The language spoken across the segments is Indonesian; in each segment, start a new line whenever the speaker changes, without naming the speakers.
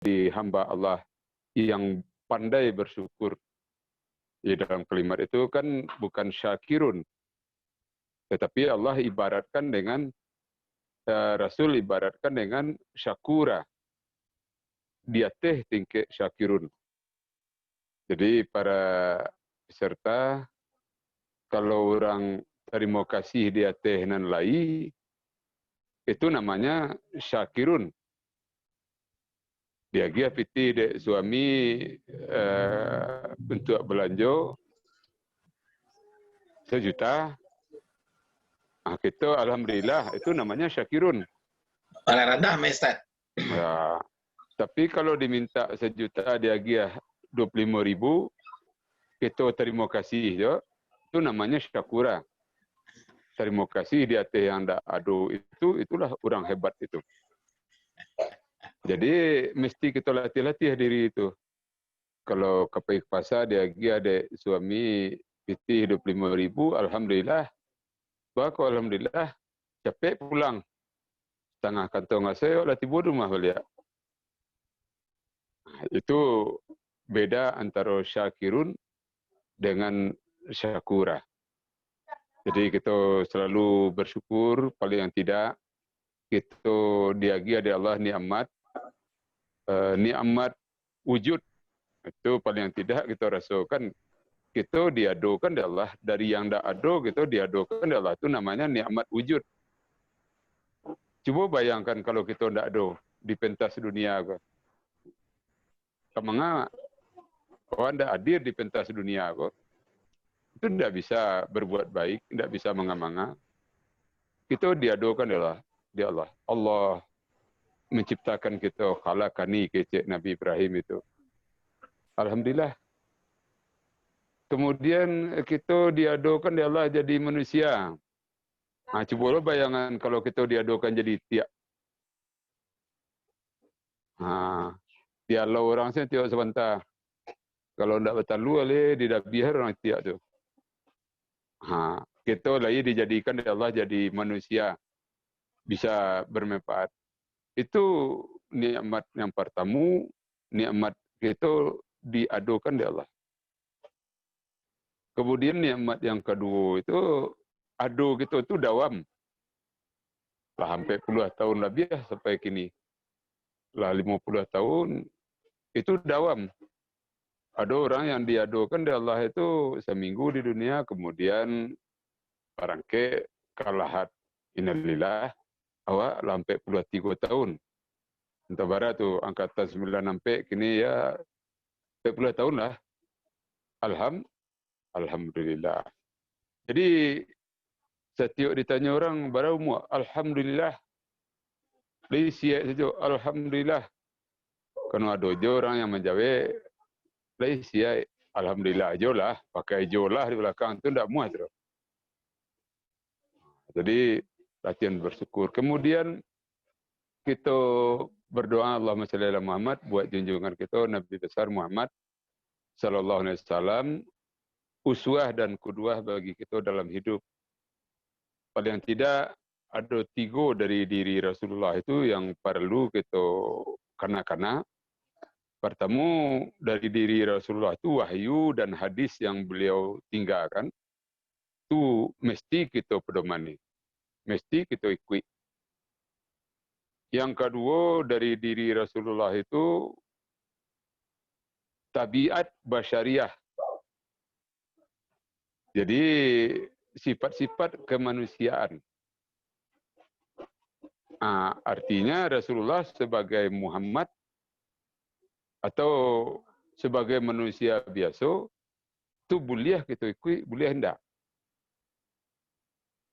di hamba Allah yang pandai bersyukur. Di dalam kalimat itu kan bukan syakirun, tetapi Allah ibaratkan dengan Rasul ibaratkan dengan syakura. Dia teh tingke syakirun. Jadi para peserta, kalau orang terima kasih dia teh nan lai, itu namanya syakirun. Dia gia piti dek suami untuk belanja 1 juta. Kita alhamdulillah itu namanya syakirun.
Paling rendah, Ustaz.
Ya. Tapi kalau diminta 1 juta dia gia 25.000, kita terima kasih je. Itu namanya syakura. Terima kasih dia teh yang dak ado itulah orang hebat itu. Jadi mesti kita latih-latih diri itu. Kalau ke pasar dia ada suami piti 25.000, alhamdulillah. Bako alhamdulillah capek pulang. Setengah kantong saya latih bodoh mah beliau. Itu beda antara syakirun dengan syakura. Jadi kita selalu bersyukur, paling tidak kita diagi ada Allah nikmat, nikmat wujud. Itu paling tidak kita rasakan kita diadokan dari Allah, dari yang dak ado kita diadokan dari Allah, itu namanya nikmat wujud. Coba bayangkan kalau kita ndak ado di pentas dunia ke. Kemana orang ndak hadir di pentas dunia kok. Itu tidak bisa berbuat baik, tidak bisa mengamanga. Itu diadokan di Allah. Allah menciptakan kita, khalaqani kecek Nabi Ibrahim itu. Alhamdulillah. Kemudian kita diadokan di Allah jadi manusia. Nah, coba bayangan kalau kita diadokan jadi tiak. Nah, tiak lah orang saya tiak sebentar. Kalau tidak bertalu oleh tidak biar orang tiak tu. Kita lagi dijadikan oleh Allah jadi manusia, bisa bermanfaat. Itu nikmat yang pertama, nikmat kita diadokan oleh Allah. Kemudian nikmat yang kedua itu ado kita itu dawam. Lah sampai puluh tahun lebih sampai kini. Lah 50 tahun itu dawam. Ada orang yang diadokan oleh Allah itu seminggu di dunia, kemudian barangke kalahat innalillah awak sampai puluh 3 tahun. Entah barat tu angkatan 9 sampai kini ya 40 tahun lah. Alhamdulillah. Jadi setiap ditanya orang baru umur, alhamdulillah. Lesiak saja, alhamdulillah. Kalau ada je orang yang menjawab, lesiak, alhamdulillah aja lah. Pakai aja lah di belakang tu tidak muat. Jadi latihan bersyukur. Kemudian kita berdoa Allahumma shalli ala Muhammad buat junjungan kita Nabi besar Muhammad sallallahu alaihi wasallam, uswah dan qudwah bagi kita dalam hidup. Paling tidak ada 3 dari diri Rasulullah itu yang perlu kita kena-kena. Pertama dari diri Rasulullah itu wahyu dan hadis yang beliau tinggalkan. Itu mesti kita pedomani. Mesti kita ikut. Yang kedua dari diri Rasulullah itu tabiat basyariah. Jadi sifat-sifat kemanusiaan. Artinya Rasulullah sebagai Muhammad atau sebagai manusia biasa itu boleh kita ikut, boleh hendak.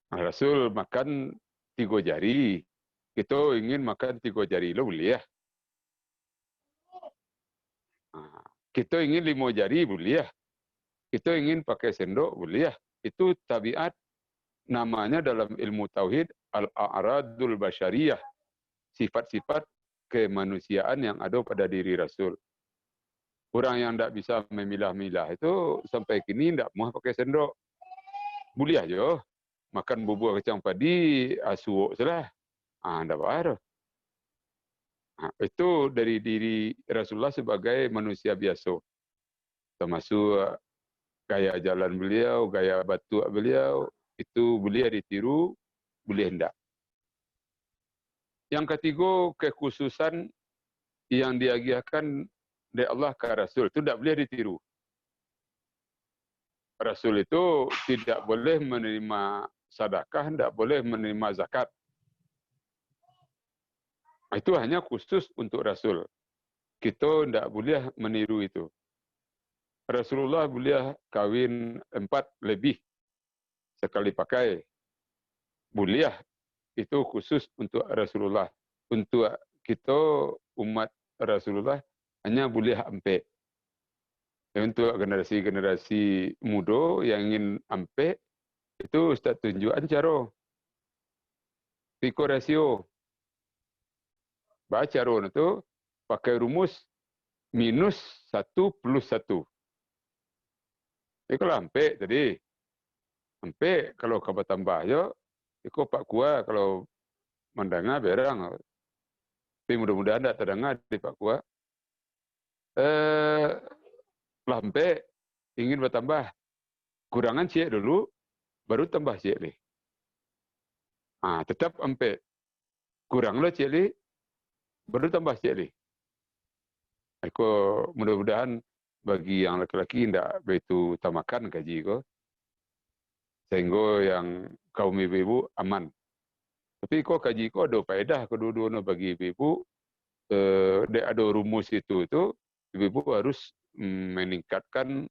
Rasul makan 3 jari, kita ingin makan 3 jari, lo boleh. Kita ingin 5 jari, boleh. Kita ingin pakai sendok, boleh. Itu tabiat, namanya dalam ilmu tauhid al-a'radul basyariyah, sifat-sifat kemanusiaan yang ada pada diri Rasul. Orang yang tidak bisa memilah-milah itu sampai kini tidak mau pakai sendok. Boleh aja makan bubur kacang padi, asuok salah. Tidak apa-apa. Nah, itu dari diri Rasulullah sebagai manusia biasa. Termasuk gaya jalan beliau, gaya batu beliau, itu boleh ditiru, boleh hendak. Yang ketiga, kekhususan yang diagiahkan dari Allah ke Rasul, itu tidak boleh ditiru. Rasul itu tidak boleh menerima sedekah, tidak boleh menerima zakat. Itu hanya khusus untuk Rasul. Kita tidak boleh meniru itu. Rasulullah boleh kawin 4 lebih sekali pakai. Boleh, itu khusus untuk Rasulullah. Untuk kita umat Rasulullah hanya boleh 4. Untuk generasi-generasi muda yang ingin ampe, itu Ustaz tunjukkan cara. Piko rasio. Baca cara itu pakai rumus -1+1. Ini kalau ampe tadi. Ampe kalau kau tambah ya, itu Pak Kua kalau mendengar berang. Tapi mudah-mudahan tidak terdengar di Pak Kua. Lampe ingin bertambah. Kurangan cik dulu, baru tambah cik li. Tetap ampe. Kuranglah cik li, baru tambah cik li. Aku mudah-mudahan bagi yang laki-laki tidak begitu tamakan gaji ko. Sehingga yang kaum ibu-ibu aman. Tapi kok kaji ko ada faedah kedua-dua bagi ibu-ibu. Ada rumus itu ibu-ibu harus meningkatkan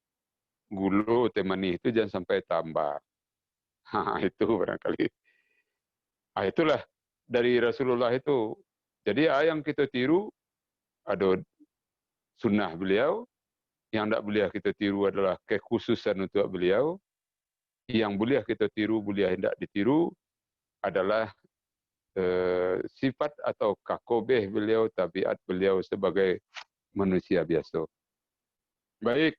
gula teh manis itu jangan sampai tambah. Itu barangkali. Itulah dari Rasulullah itu. Jadi yang kita tiru ada sunnah beliau, yang tidak boleh kita tiru adalah kekhususan untuk beliau, yang boleh kita tiru, boleh tidak ditiru adalah sifat atau kakobeh beliau, tabiat beliau sebagai manusia biasa. Baik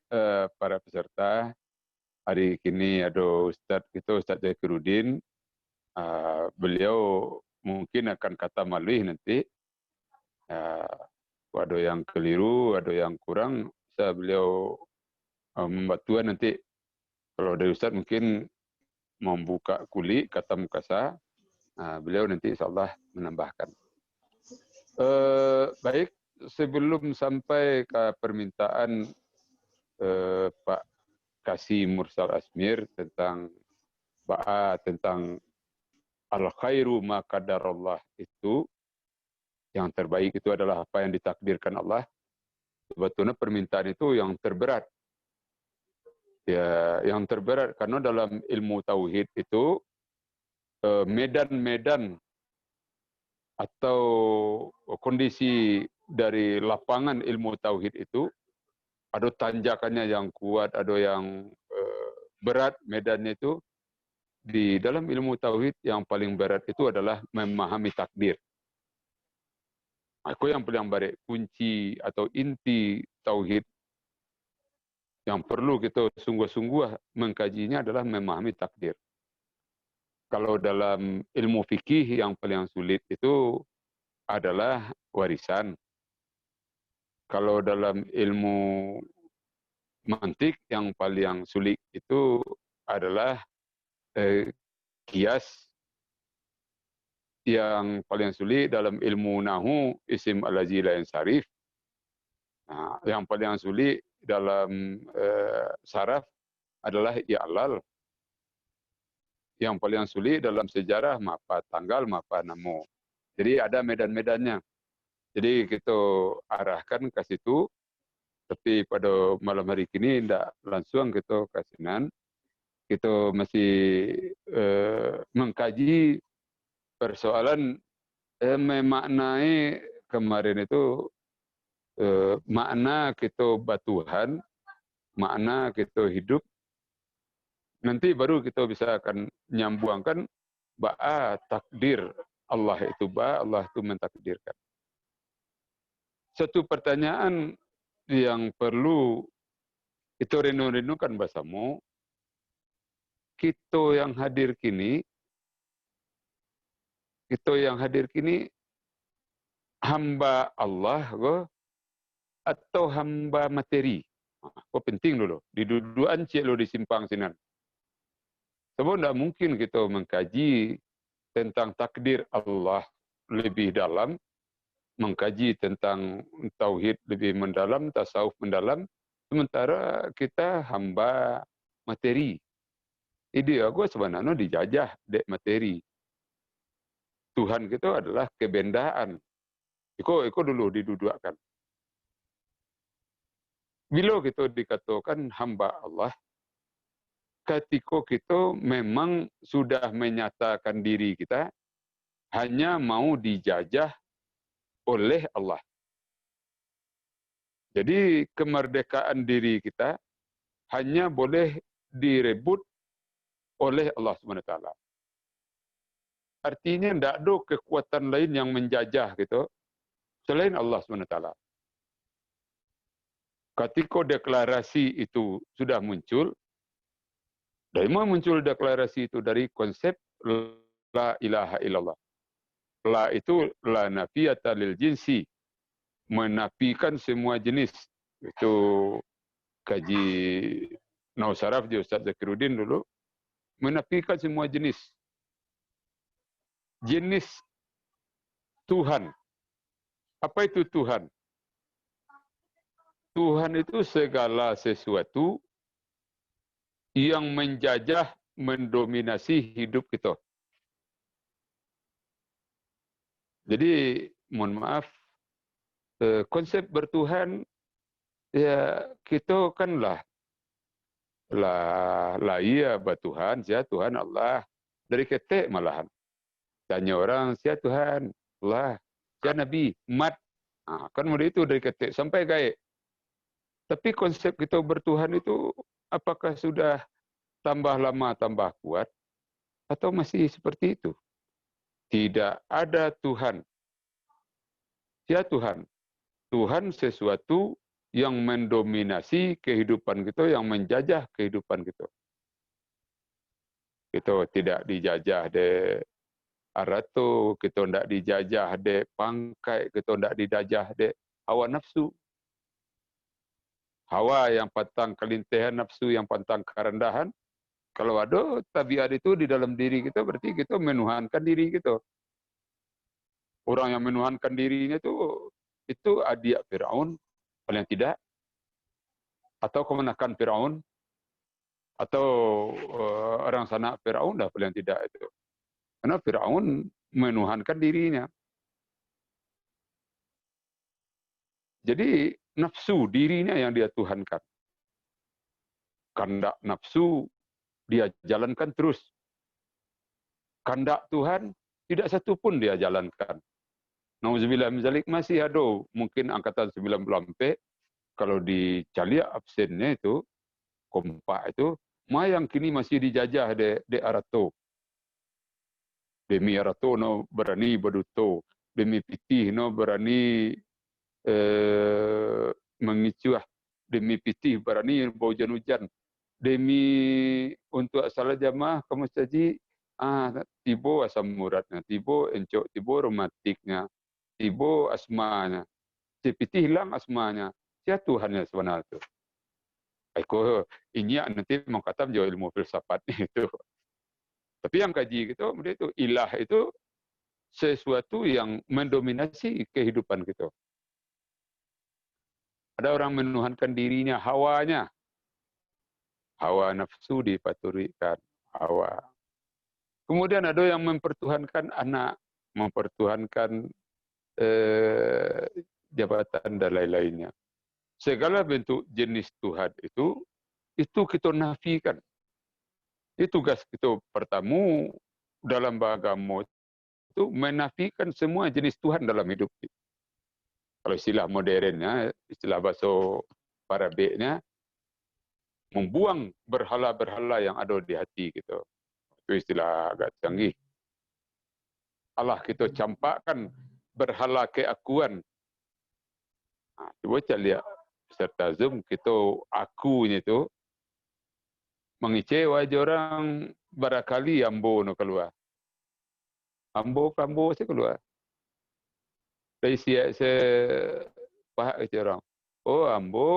para peserta, hari ini ada Ustaz kita, Ustaz Zakiruddin. Beliau mungkin akan kata malih nanti. Ada yang keliru, ada yang kurang, bisa beliau membantuan nanti. Kalau dari Ustaz mungkin membuka kulit kata mukasa, beliau nanti insyaAllah menambahkan. Baik, sebelum sampai ke permintaan Pak Kasih Mursal Asmir tentang tentang al-khairu ma qadarallah, itu yang terbaik itu adalah apa yang ditakdirkan Allah. Sebetulnya permintaan itu yang terberat. Ya, yang terberat karena dalam ilmu tauhid itu medan-medan atau kondisi dari lapangan ilmu tauhid itu ada tanjakannya yang kuat, ada yang berat medannya itu. Di dalam ilmu tauhid yang paling berat itu adalah memahami takdir. Aku yang paling baik kunci atau inti tauhid yang perlu kita sungguh-sungguh mengkajinya adalah memahami takdir. Kalau dalam ilmu fikih yang paling sulit itu adalah warisan. Kalau dalam ilmu mantik yang paling sulit itu adalah kias. Yang paling sulit dalam ilmu nahu isim al-lazi la yansarif. Yang paling sulit dalam saraf adalah i'lal. Yang paling sulit dalam sejarah mapa tanggal, mapa nama. Jadi ada medan-medannya. Jadi kita arahkan ke situ. Tapi pada malam hari ini tidak langsung kita kasinan. Kita masih mengkaji persoalan memaknai kemarin itu makna kita batuhan, makna kita hidup. Nanti baru kita bisa akan nyambungkan takdir Allah itu Allah itu mentakdirkan. Satu pertanyaan yang perlu itu renung-renungkan bahasamu, kita yang hadir kini hamba Allah atau hamba materi. Kau penting dulu. Di duduan cik lo disimpang sinan. Sebab tidak mungkin kita mengkaji tentang takdir Allah lebih dalam, mengkaji tentang tauhid lebih mendalam, tasawuf mendalam, sementara kita hamba materi. Ide aku sebenarnya dijajah dek materi. Tuhan kita adalah kebendaan. Iko dulu didudukan. Bila kita dikatakan hamba Allah, ketika kita memang sudah menyatakan diri kita hanya mau dijajah oleh Allah. Jadi kemerdekaan diri kita hanya boleh direbut oleh Allah SWT. Artinya tidak ada kekuatan lain yang menjajah gitu selain Allah SWT. Ketika deklarasi itu sudah muncul, dari mana muncul deklarasi itu? Dari konsep la ilaha illallah. La itu la nafiyata lil jinsi, menafikan semua jenis. Itu kaji Nausaraf di Ustaz Zakiruddin dulu, menafikan semua jenis. Jenis Tuhan. Apa itu Tuhan? Tuhan itu segala sesuatu yang menjajah, mendominasi hidup kita. Jadi, mohon maaf, konsep bertuhan, ya kita kan lah iya bertuhan, siapa Tuhan Allah. Dari ketek malahan. Tanya orang, siapa Tuhan Allah, siapa Nabi, Mat. Kan mulai itu dari ketek sampai gaib. Tapi konsep kita bertuhan itu apakah sudah tambah lama tambah kuat atau masih seperti itu? Tidak ada Tuhan. Siapa Tuhan? Tuhan sesuatu yang mendominasi kehidupan kita, yang menjajah kehidupan kita. Kita tidak dijajah de arato, kita tidak dijajah de pangkai, kita tidak dijajah de hawa nafsu. Hawa yang pantang kelintihan, nafsu yang pantang kerendahan. Kalau ada tabiat itu di dalam diri kita, berarti kita menuhankan diri kita. Orang yang menuhankan dirinya itu adik Firaun paling tidak, atau kemenakan Firaun, atau orang sanak Firaun dah paling tidak itu. Karena Firaun menuhankan dirinya. Jadi nafsu dirinya yang dia tuhankan. Kehendak nafsu dia jalankan terus. Kehendak Tuhan tidak satu pun dia jalankan. Nauzubillah min zalik, masih ada mungkin angkatan 90 kalau di Calia absennya itu kompak itu mayang kini masih dijajah de arato. Demi arato no berani beduto, demi pitih no berani mengicuah, demi pitih berani bau hujan-hujan, demi untuk asal jamaah ke masjid tibo asam muratnya, tibo encok, tibo romantiknya, tibo asmanya, pitih hilang asmanya. Siapa Tuhannya sebenarnya itu? Aku ini nanti mau kata menjauh ilmu filsafat itu. Tapi yang kaji gitu, itu ilah itu sesuatu yang mendominasi kehidupan kita. Ada orang menuhankan dirinya, hawanya. Hawa nafsu dipaturikan, hawa. Kemudian ada yang mempertuhankan anak, mempertuhankan jabatan dan lain-lainnya. Segala bentuk jenis Tuhan itu kita nafikan. Itu tugas kita pertama dalam beragama itu menafikan semua jenis Tuhan dalam hidup kita. Kalau istilah modernnya, istilah bahasa Arabiknya, membuang berhala-berhala yang ada di hati kita. Itu istilah agak canggih. Allah kita campakkan berhala keakuan. Coba cak lihat serta Zoom kita akunya itu mengecewa aja orang barangkali ambo no keluar. Ambo saya keluar. Dari siap pahak kata orang. Oh, ambo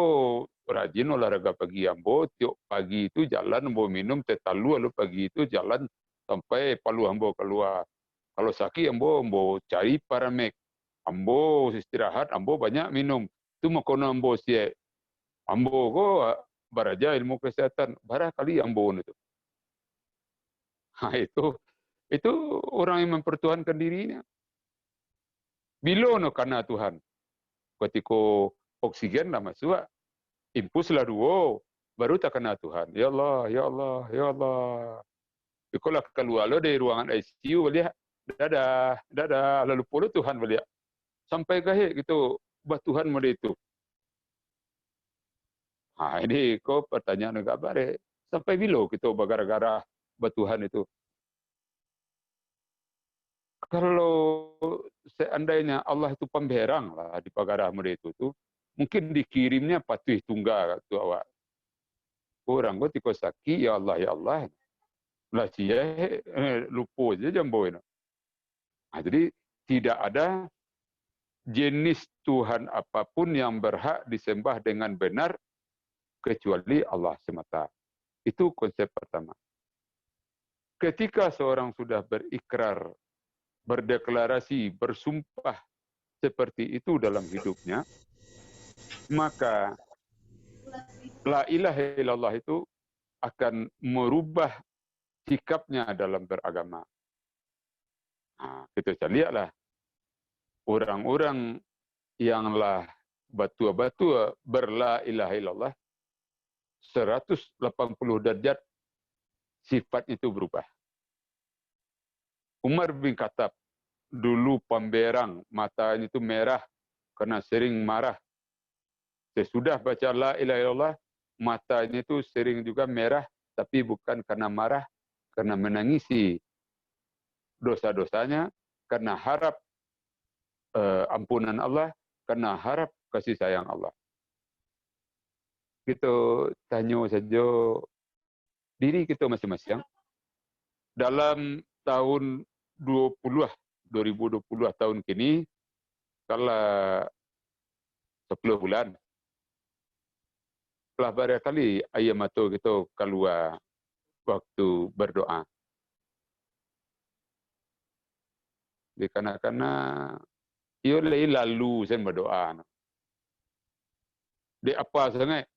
rajin olahraga pagi. Ambo tiap pagi itu jalan, ambo minum teh talu, lalu pagi itu jalan sampai palu ambo keluar. Kalau sakit ambo cari paramek. Ambo istirahat, ambo banyak minum. Itu makono ambo siap. Ambo ko baraja ilmu kesehatan. Barangkali ambo itu. Nah, itu orang yang mempertuhankan dirinya. Bilo no karena Tuhan. Ketika oksigen lah masuk, impus lah dua, baru tak kena Tuhan. Ya Allah, ya Allah, ya Allah. Kalau keluar lo dari ruangan ICU, beliau dadah, lalu puluh Tuhan beliau. Sampai kahit gitu, bah Tuhan mula itu. Nah, ini kau pertanyaan agak bare. Sampai bila kita gara-gara bah Tuhan itu. Kalau seandainya Allah itu pemberang lah di pagarah mereka itu, mungkin dikirimnya patuh tunggal tu awak. Orang kau tiko sakit, ya Allah, lah cia lupa je jambo ini. Nah, jadi tidak ada jenis Tuhan apapun yang berhak disembah dengan benar kecuali Allah semata. Itu konsep pertama. Ketika seorang sudah berikrar, berdeklarasi, bersumpah seperti itu dalam hidupnya, maka la ilaha illallah itu akan merubah sikapnya dalam beragama. Nah, kita lihatlah orang-orang yang lah batua-batua berla ilaha illallah 180 derajat sifatnya itu berubah. Umar bin Khattab dulu pemberang, matanya itu merah karena sering marah. Sesudah baca la ilaha illallah, matanya itu sering juga merah, tapi bukan karena marah, karena menangisi dosa-dosanya, karena harap ampunan Allah, karena harap kasih sayang Allah. Kita tanya saja diri kita masing-masing. Dalam tahun 2020 tahun kini, kalau 10 bulan, telah barangkali ayam atau kita keluar waktu berdoa. Karena ia lalu saya berdoa. Di apa sangat?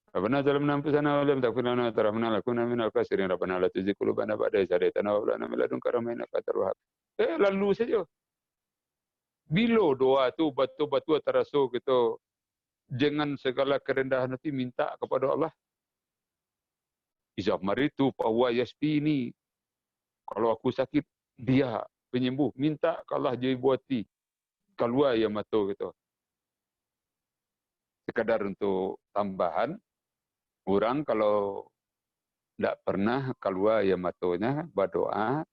Rabbana zalamna anfusana wa lam taghfir lana wa tarhamna lakunanna minal khasirin. Rabbana la tuzigh qulubana ba'da idh hadaytana wa hab lana min ladunka rahmatan innaka antal wahhab. Lalu saja. Bila doa tu betul-betul terasa kita dengan segala kerendahan hati minta kepada Allah. Iza maritu fa huwa yashfini. Kalau aku sakit, dia penyembuh. Minta ke Allah jadi buati. Keluar ya mata kita. Sekadar untuk tambahan, orang kalau tidak pernah keluar ya matanya, berdoa,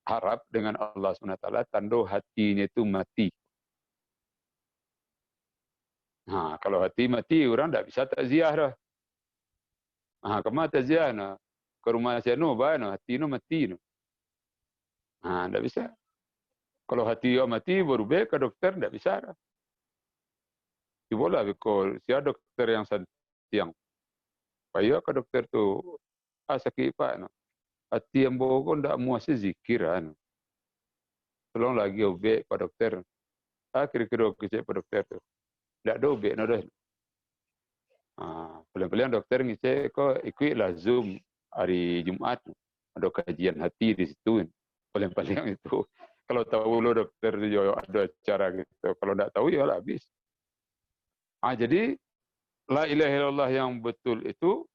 harap dengan Allah SWT, tanda hatinya itu mati. Nah, kalau hati mati, orang tidak bisa takziah dah. Nah, kemana takziah? Ke rumah saya, hati mati. Nah, tidak bisa. Kalau hati mati, berubah ke dokter, tidak bisa dah. Boleh kalau siapa dokter yang siang. Payah ke dokter tu, sakit pak. Hati yang bogor tidak muasih zikiran. Tolong lagi obek pak dokter. Kira-kira kecek pak dokter tu. Tidak ada obek dah. Pelan-pelan dokter ngecek kok ikutlah Zoom hari Jumaat. Ada kajian hati di situ. Paling-paling itu. Kalau tahu lo dokter ada cara gitu. Kalau tidak tahu ya habis. Jadi la ilaha illallah yang betul itu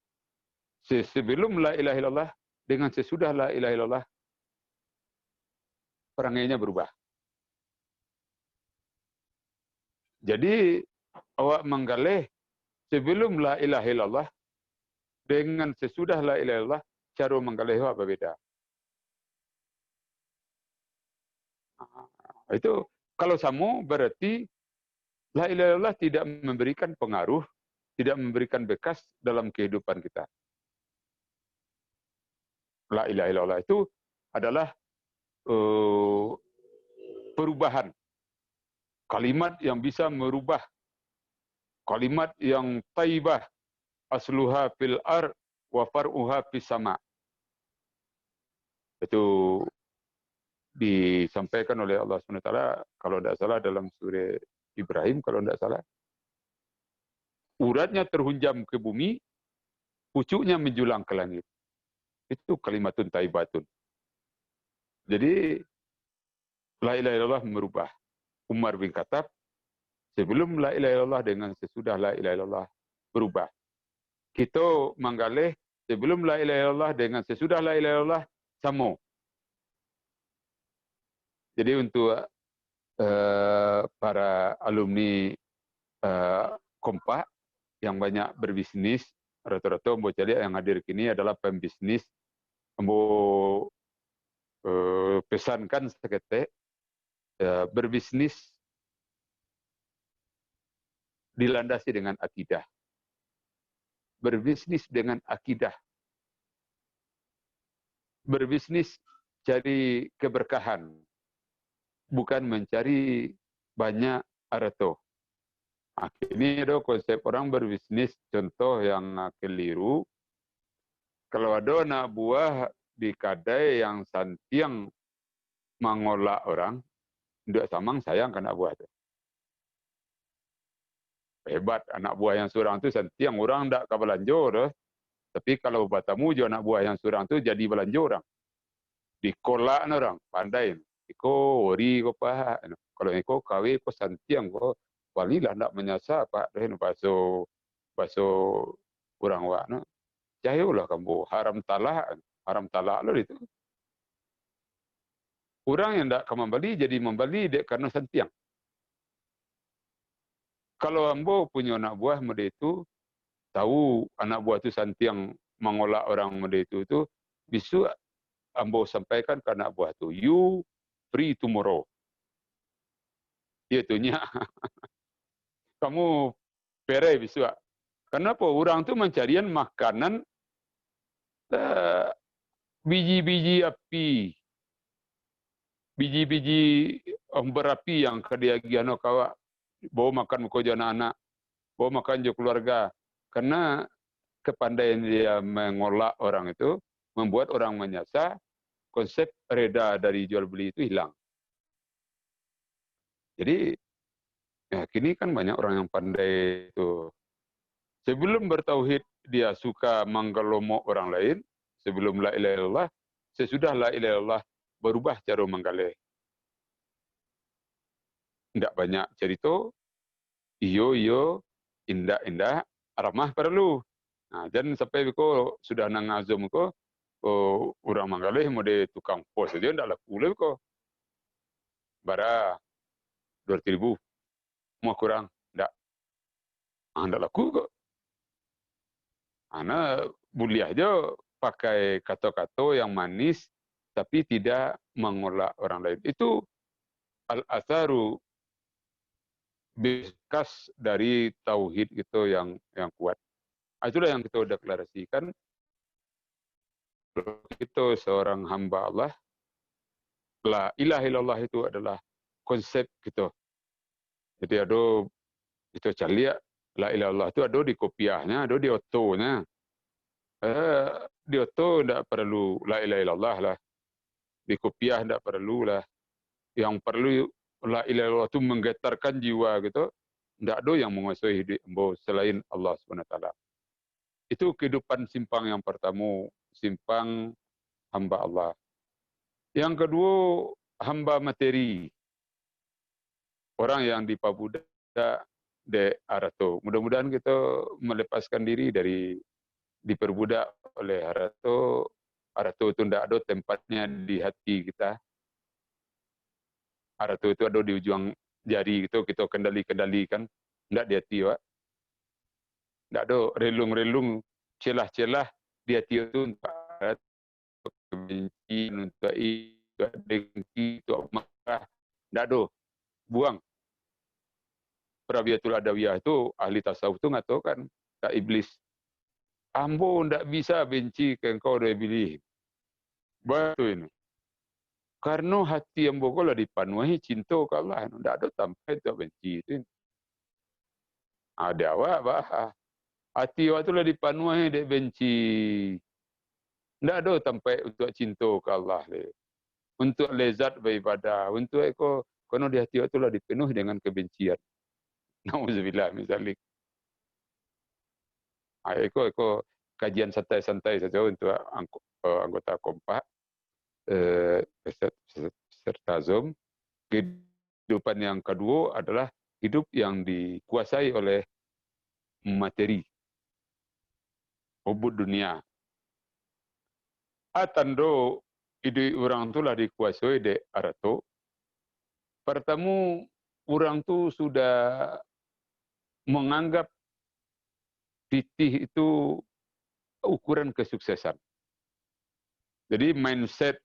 sebelum la ilaha illallah dengan sesudah la ilaha illallah perangainya berubah. Jadi awak menggalih sebelum la ilaha illallah dengan sesudah la ilaha illallah cara menggalih apa beda. Itu kalau sama berarti la ilaha illallah tidak memberikan pengaruh, tidak memberikan bekas dalam kehidupan kita. La ilaha illallah itu adalah perubahan. kalimat yang bisa merubah, kalimat yang taibah, asluha fil ar wa far'uha fis sama. Itu disampaikan oleh Allah SWT, kalau tidak salah dalam surah Ibrahim, kalau tidak salah. Uratnya terhunjam ke bumi, pucuknya menjulang ke langit. Itu kalimatun taibatun. Jadi, la ilaha illallah merubah. Umar bin Khattab, sebelum la ilaha illallah dengan sesudah la ilaha illallah berubah. Kita menggalih, sebelum la ilaha illallah dengan sesudah la ilaha illallah sama. Jadi untuk para alumni Kompak yang banyak berbisnis, rata-rata Ambo cari yang hadir kini adalah pembisnis. Ambo pesankan seketik, berbisnis dilandasi dengan akidah. Berbisnis dengan akidah. Berbisnis cari keberkahan, bukan mencari banyak harta. Ini ada konsep orang berbisnis, contoh yang keliru. Kalau ada anak buah di kedai yang santiang mengolak orang, tidak samang sayang ke anak buah itu. Hebat anak buah yang seorang itu santiang orang tidak ke belanja. Tapi kalau batamu je anak buah yang seorang itu jadi belanja orang. Dikolak orang, pandai. Iko ori ko pa. Kalau iko kawe ko santiang ko walilah nak menyasa pak. Baso orang wak. Cahayolah kamu haram talak lo itu. Orang yang tidak membeli jadi membeli karena santiang. Kalau ambo punya anak buah muda itu, tahu anak buah itu santiang mengolak orang muda itu bisa ambo sampaikan ke anak buah itu, you free tomorrow. Itunya, kamu pere bisa. Kenapa? Orang itu mencarian makanan biji-biji api. Biji-biji berapi yang kediagian kawa bawa makan muka anak-anak, bawa makan jo keluarga. Karena kepandaian dia mengolak orang itu membuat orang menyasa, konsep reda dari jual beli itu hilang. Jadi kini kan banyak orang yang pandai itu. Sebelum bertauhid dia suka menggelomok orang lain, sebelum la ilaha illallah, sesudah la ilaha illallah berubah cara menggalih. Tidak banyak cerita, iyo, indah, ramah perlu. Nah, dan sampai ko sudah nangazum ko, orang menggalih mode tukang pos dia tidak laku lagi ko. Bara 2.000, mau kurang, tidak. Tidak laku kok. Ana boleh aja pakai kata-kata yang manis, tapi tidak mengolak orang lain. Itu al-atharu bekas dari tauhid itu yang kuat. Itulah yang kita deklarasikan. Kita seorang hamba Allah. La ilaha illallah itu adalah konsep kita. Jadi ada itu caliak la ilaha illallah itu ada di kopiahnya, ada di otonya. Di oto tidak perlu la ilaha illallah lah. Di kopiah tidak perlu lah. Yang perlu la ilaha illallah itu menggetarkan jiwa gitu. Tidak ada yang menguasai hidup selain Allah SWT. Itu kehidupan simpang yang pertama, simpang hamba Allah. Yang kedua, hamba materi. Orang yang dipabudak de arato. Mudah-mudahan kita melepaskan diri dari diperbudak oleh arato. Arato itu tidak ada tempatnya di hati kita. Arato itu ada di ujung jari itu kita kendalikan. Tidak di hati, Pak. Tidak ada relung-relung, celah-celah di hati itu untuk kebenci, untuk dengki, untuk marah. Tidak ada. Buang. Rabiatul Adawiyah itu, ahli tasawuf itu mengatakan, Kak Iblis, ambo tidak bisa benci ke engkau dari iblis. Betul ini. Karena hati yang bogoh lah dipenuhi cinta ke Allah. Tidak ada sampai tak benci itu. Ada awak bah. Hati awak tu lah dipenuhi dek benci. Tidak ada sampai untuk cinta ke Allah. Untuk lezat beribadah. Untuk eko, kerana di hati awak tu lah dipenuhi dengan kebencian. Nauzubillah misalnya. Eko kajian santai-santai saja untuk anggota kompak. Serta Zoom. Kehidupan yang kedua adalah hidup yang dikuasai oleh materi. Hubud dunia. Atando hidup orang tu lah dikuasai de arato. Pertama, orang tu sudah menganggap titih itu ukuran kesuksesan. Jadi mindset,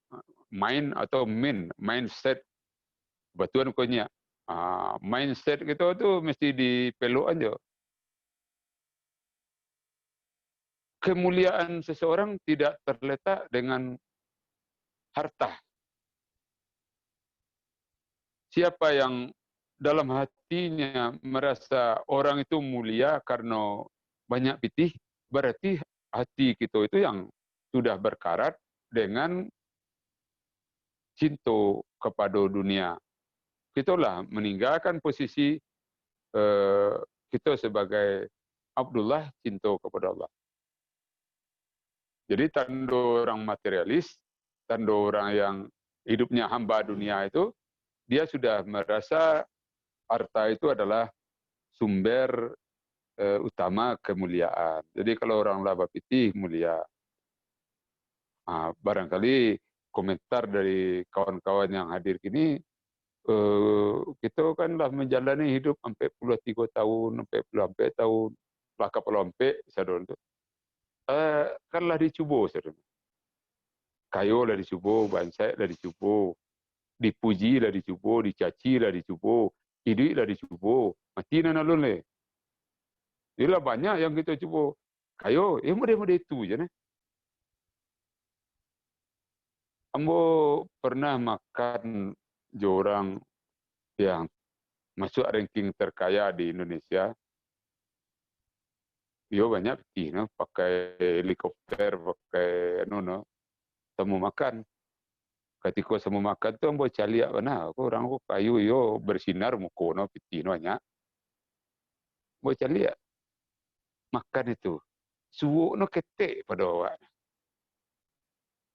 mindset, batuan konya. Mindset kita tu mesti dipeluk aja. Kemuliaan seseorang tidak terletak dengan harta. Siapa yang dalam hatinya merasa orang itu mulia karena banyak pitih, berarti hati kita itu yang sudah berkarat dengan cinta kepada dunia. Kitalah meninggalkan posisi kita sebagai Abdullah cinta kepada Allah. Jadi tanda orang materialis, tanda orang yang hidupnya hamba dunia itu, dia sudah merasa harta itu adalah sumber utama kemuliaan. Jadi kalau orang laba pitih mulia. Barangkali komentar dari kawan-kawan yang hadir kini, kita kanlah menjalani hidup sampai 23 tahun, sampai tahun, lah kapal sampai sadon tu. Kanlah dicuba sadon. Kayo lah dicuba, bansai lah dicuba, dipuji lah dicuba, dicaci lah dicuba, hidup lah dicuba, mati na nalun le. Inilah banyak yang kita cuba. Kayo, model-model itu je ne. Ambo pernah makan jorang yang masuk ranking terkaya di Indonesia. Dia banyak pergi, no? Pakai helikopter, pakai temu makan. Ketika semu makan tu ambo caliak mana, orang aku kayu yo bersinar muko no piti no banyak. Ambo caliak makan itu. Suuk no ketek pada awak.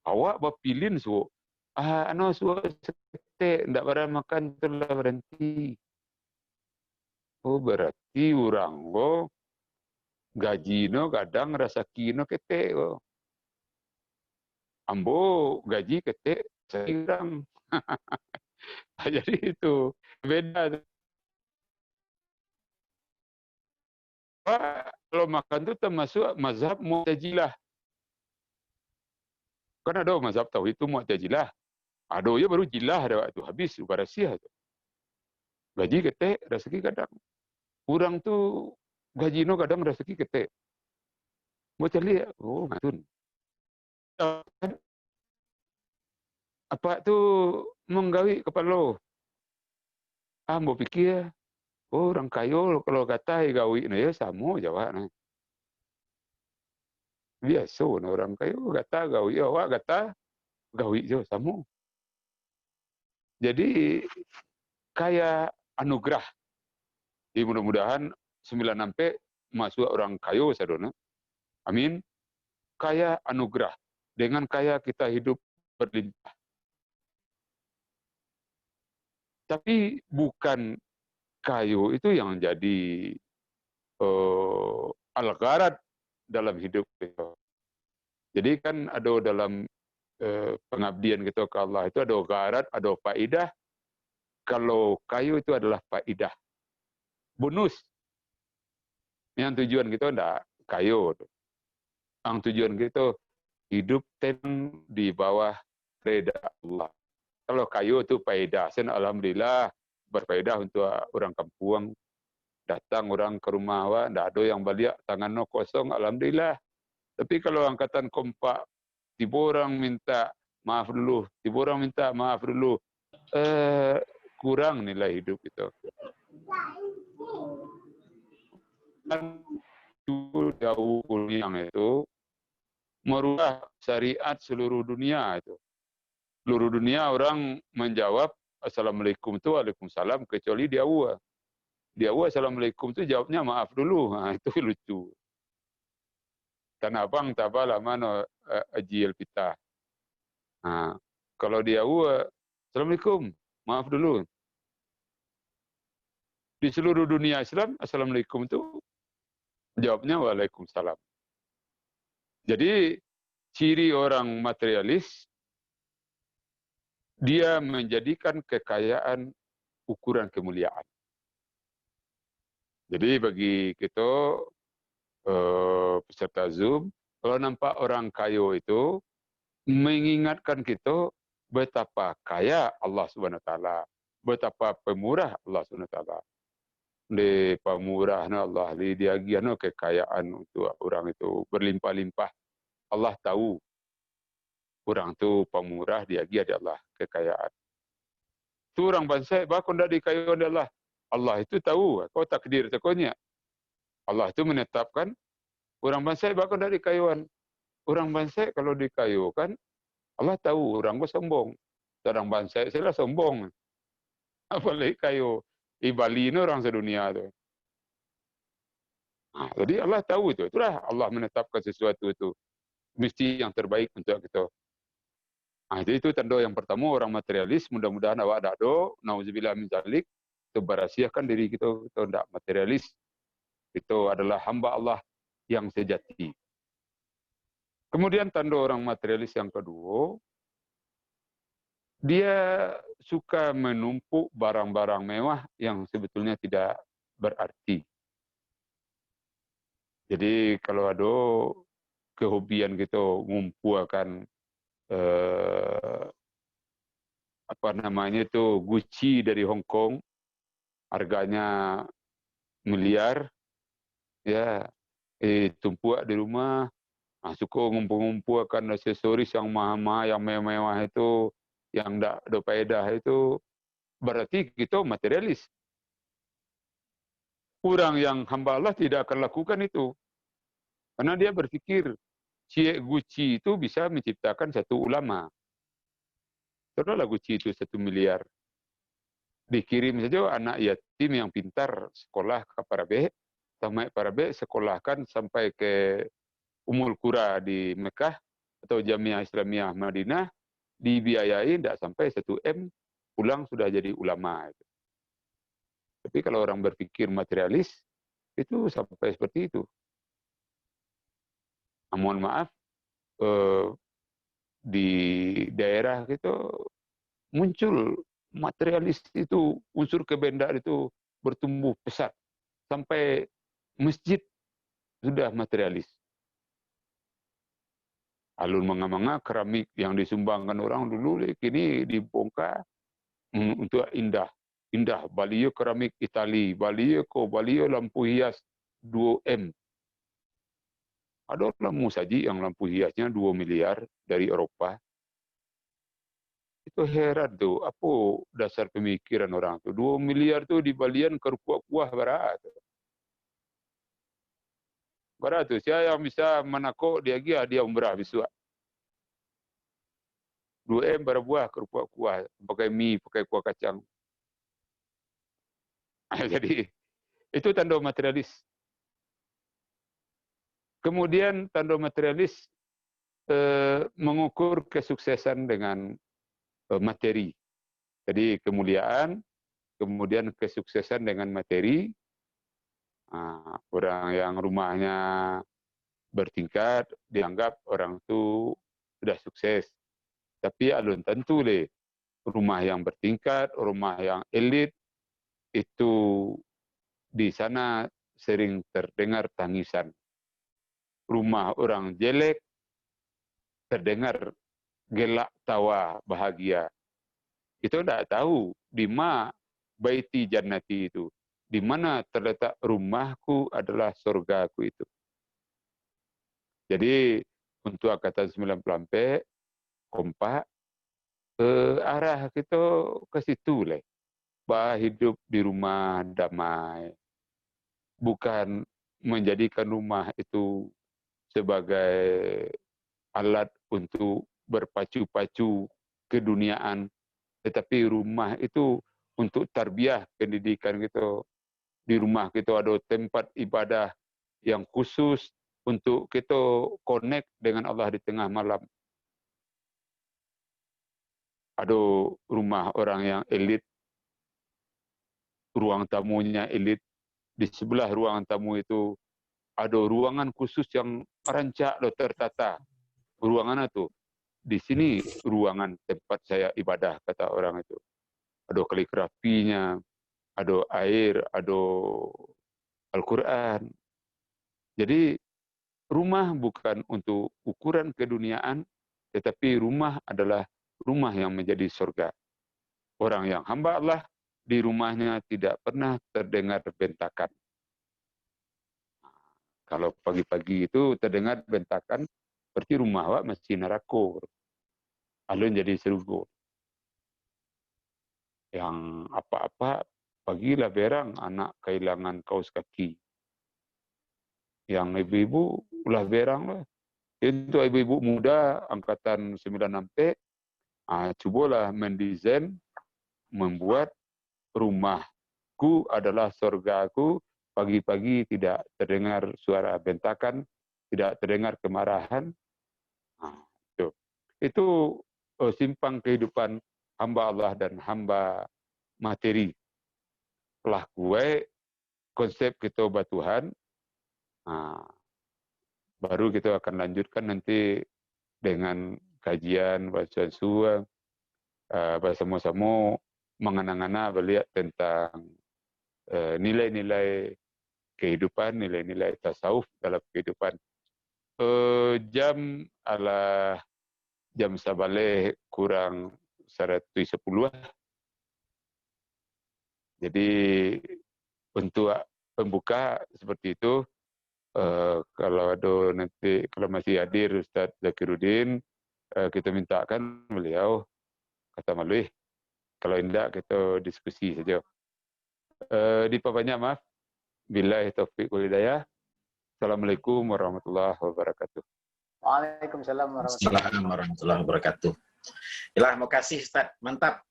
Awak berpilin suuk. Suuk ketek, ndak pada makan tu lah berhenti. Oh berarti orang go gaji no kadang rasaki no ketek go. Ambo gaji ketek sekarang. Jadi itu beda. Kalau makan tu termasuk mazhab Mu'tazilah. Kan ada mazhab tauhid itu Mu'tazilah. Ada ya baru jilah ada waktu habis barasiah tu. Gaji ketek rezeki kadang. Orang tu gaji no kadang rezeki ketek. Mu'tazilah ngatun. Apa tu menggawi kepala. Ambo fikir orang kayo kalau kata gawi na ya sama jawab na. Biasa na orang kayo kata gawi awak kata gawi je sama. Jadi kaya anugerah. Jadi mudah-mudahan 9 sampai masuk orang kayo sadona. Amin. Kaya anugerah. Dengan kaya kita hidup berlimpah. Tapi bukan kayu itu yang jadi al-gharad dalam hidup kita. Jadi kan ada dalam pengabdian kita ke Allah itu ada gharad, ada faidah. Kalau kayu itu adalah faidah. Bonus. Yang tujuan kita tidak kayu. Yang tujuan kita hidup di bawah reda Allah. Kalau kayu itu faedah, alhamdulillah berfaedah untuk orang kampung. Datang orang ke rumah awak, tidak ada yang balik tangan no kosong, alhamdulillah. Tapi kalau angkatan kompak, tiba orang minta maaf dulu. Tiba orang minta maaf dulu. Kurang nilai hidup itu. Dan jauh yang itu merubah syariat seluruh dunia itu. Seluruh dunia orang menjawab Assalamualaikum itu Waalaikumsalam kecuali dia Awwa. Dia Awwa Assalamualaikum itu jawabnya maaf dulu. Nah, itu lucu. Tanah abang tabala mano ajil kita. Nah, kalau dia Awwa Assalamualaikum, maaf dulu. Di seluruh dunia Islam Assalamualaikum itu jawabnya Waalaikumsalam. Jadi ciri orang materialis dia menjadikan kekayaan ukuran kemuliaan. Jadi bagi kita peserta Zoom, kalau nampak orang kaya itu mengingatkan kita betapa kaya Allah Subhanahu Wa Taala, betapa pemurah Allah Subhanahu Wa Taala. Di pemurahnya Allah, di diagian kekayaan untuk orang itu berlimpah-limpah. Allah tahu orang tu pemurah diagi ada Allah kekayaan. Tu orang bangsa bakon dak dikayaan Allah. Allah itu tahu, kau takdir tekonya. Allah itu menetapkan orang bangsa bakon dak dikayaan. Orang bangsa kalau dikayukan, Allah tahu orang kau sombong. Orang bangsa saya sombong. Apalagi kayu Bali ini orang sedunia tu. Nah, jadi Allah tahu itu. Itulah Allah menetapkan sesuatu itu mesti yang terbaik untuk kita. Nah, itu tanda yang pertama orang materialis. Mudah-mudahan awak ada do, nauzubillah min zalik, itu berahsiakan diri kita tidak materialis. Itu adalah hamba Allah yang sejati. Kemudian tanda orang materialis yang kedua, dia suka menumpuk barang-barang mewah yang sebetulnya tidak berarti. Jadi kalau ada kehobian kita mengumpulkan apa namanya itu Gucci dari Hong Kong, harganya miliar, ya, tumpuk di rumah, suka ngumpul-ngumpulkan aksesoris yang mahal-mahal, yang mewah-mewah itu, yang tak ada faedah itu, berarti kita materialis. Orang yang hamba Allah tidak akan lakukan itu. Karena dia berpikir, Cik Gucci itu bisa menciptakan satu ulama. Taruhlah Gucci itu 1 miliar. Dikirim saja anak yatim yang pintar sekolah ke Parabe, sampai Parabe sekolahkan sampai ke Umul Qura di Mekah atau Jamiah Islamiyah Madinah, dibiayai tidak sampai 1 M, pulang sudah jadi ulama. Tapi kalau orang berpikir materialis, itu sampai seperti itu. Mohon maaf, di daerah kita muncul materialis itu, unsur kebendaan itu bertumbuh pesat. Sampai masjid sudah materialis. Alun manga-manga keramik yang disumbangkan orang dulu, kini dibongkar untuk indah. Indah, baliyo keramik Itali, baliyo lampu hias 2M. Ada lampu saji yang lampu hiasnya 2 miliar dari Eropa. Itu heran tuh, apa dasar pemikiran orang tuh. 2 miliar tuh di balian kerkuah-kuah berat. Berat tuh, saya yang bisa menakok dia umrah besok. 2M berbuah kerkuah-kuah, pakai mie, pakai kuah kacang. Jadi itu tanda materialis. Kemudian tanda materialis mengukur kesuksesan dengan materi. Jadi kemuliaan, kemudian kesuksesan dengan materi. Orang yang rumahnya bertingkat dianggap orang itu sudah sukses. Tapi alun tentu le rumah yang bertingkat, rumah yang elit itu di sana sering terdengar tangisan. Rumah orang jelek terdengar gelak tawa bahagia. Kita tidak tahu di mana baiti jannati itu. Di mana terletak rumahku adalah surgaku itu. Jadi untuk angkatan 94 kompak, arah kita ke situ lah. Bah hidup di rumah damai. Bukan menjadikan rumah itu sebagai alat untuk berpacu-pacu keduniaan. Tetapi rumah itu untuk tarbiyah pendidikan kita. Di rumah kita ada tempat ibadah yang khusus untuk kita connect dengan Allah di tengah malam. Ada rumah orang yang elit, ruang tamunya elit. Di sebelah ruangan tamu itu ada ruangan khusus yang rancak dan tertata. Ruangan itu, di sini ruangan tempat saya ibadah, kata orang itu. Ada kaligrafinya, ada air, ada Al-Quran. Jadi rumah bukan untuk ukuran keduniaan, tetapi rumah adalah rumah yang menjadi surga. Orang yang hamba Allah, di rumahnya tidak pernah terdengar bentakan. Kalau pagi-pagi itu terdengar bentakan, berarti rumah awak masih neraka. Alun jadi serugo. Yang apa-apa, pagilah berang anak kehilangan kaos kaki. Yang ibu-ibu ulah berang lah. Itu ibu-ibu muda angkatan 96P, cubalah mendesain, membuat rumahku adalah surgaku. Pagi-pagi tidak terdengar suara bentakan, tidak terdengar kemarahan. Itu simpang kehidupan hamba Allah dan hamba materi. Telah gue konsep kita buat Tuhan, baru kita akan lanjutkan nanti dengan kajian bahasa Sua, bersama-sama mengenang-enang melihat tentang nilai-nilai kehidupan, nilai-nilai tasawuf dalam kehidupan. Jam sabale kurang 110. Jadi untuk pembuka seperti itu, kalau ada nanti, kalau masih hadir Ustaz Zakiruddin, kita mintakan beliau kata maluih. Kalau tidak kita diskusi saja. Diperbanyak maaf. Billahi taufiq wal hidayah. Assalamualaikum warahmatullahi wabarakatuh.
Waalaikumsalam
warahmatullahi wabarakatuh. Yalah, mau kasih Ustaz, mantap.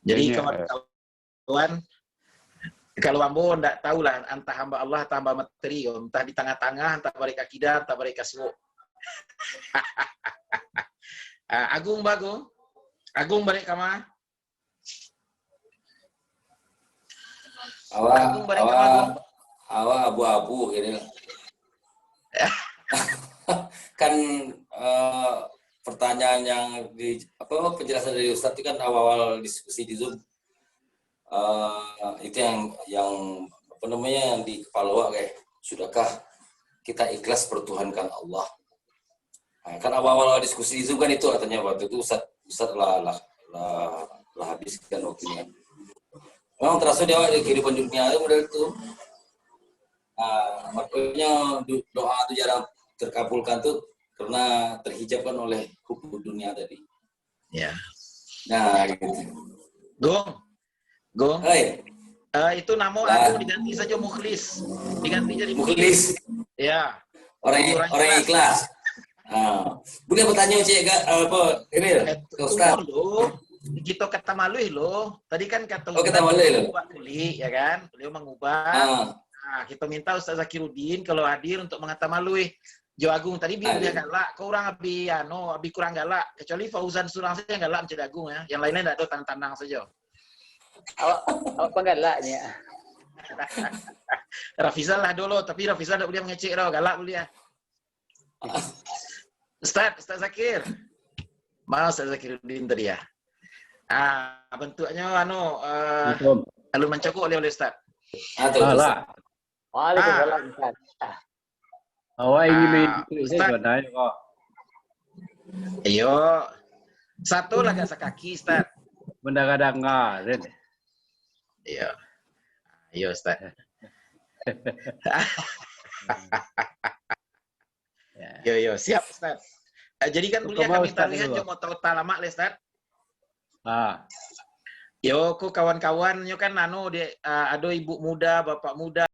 Jadi kawan-kawan, kalau ambo ndak tahulah antah hamba Allah atau hamba materi, entah di tengah-tengah, entah balik akidah, entah balik kasih. Agung bago, Agung balik kamar.
Agung balik kamar Agung. Awak abu-abu ini. Kan pertanyaan yang penjelasan dari Ustadz itu kan awal-awal diskusi di Zoom, itu yang yang di kepala awak kayak, sudahkah kita ikhlas pertuhankan Allah? Nah, kan awal-awal diskusi di Zoom kan itu katanya waktu itu Ustadz lah habiskan waktunya. Memang terasa di awal kehidupan dunia itu model itu. Makanya doa itu jarang terkabulkan tuh karena terhijabkan oleh hukum dunia tadi.
Ya.
Nah, gitu.
Gong.
Hai.
Itu nama aku diganti saja Mukhlis. Diganti jadi
Mukhlis.
Ya.
Orang ikhlas. Boleh bertanya cik Iril? Ustaz.
Kita kata maluih loh. Tadi kan kata
kata maluih loh.
Kuli, ya kan? Beliau mengubah. Kita minta Ustaz Zakiruddin kalau hadir untuk mengata maluih. Jo Agung tadi biar dia galak, kau orang abi kurang galak. Kecuali Fauzan Surang saja yang galak mencari Agung ya. Yang lainnya tidak ada tantang saja.
Awak penggalaknya.
Rafizal lah dulu, tapi Rafizal tidak boleh mengecek dah, galak boleh ya. Ustaz Zakir. Ustaz Zakiruddin tadi ya. Bentuknya alun mencokok oleh Ustaz.
Waalaikumsalam Ustaz.
Awak ingin saya bertanya kok.
Ayo. Satu lah gak sekaki, Ustaz.
Benda-kadang enggak.
Iya. Ayo, Ustaz. Yo, siap, Ustaz. Jadi kan kuliah kami tahu lihat cuma tahu lama, Ustaz.
Ah.
Yo, ku kawan-kawan nyo kan anu dia ada ibu muda, bapak muda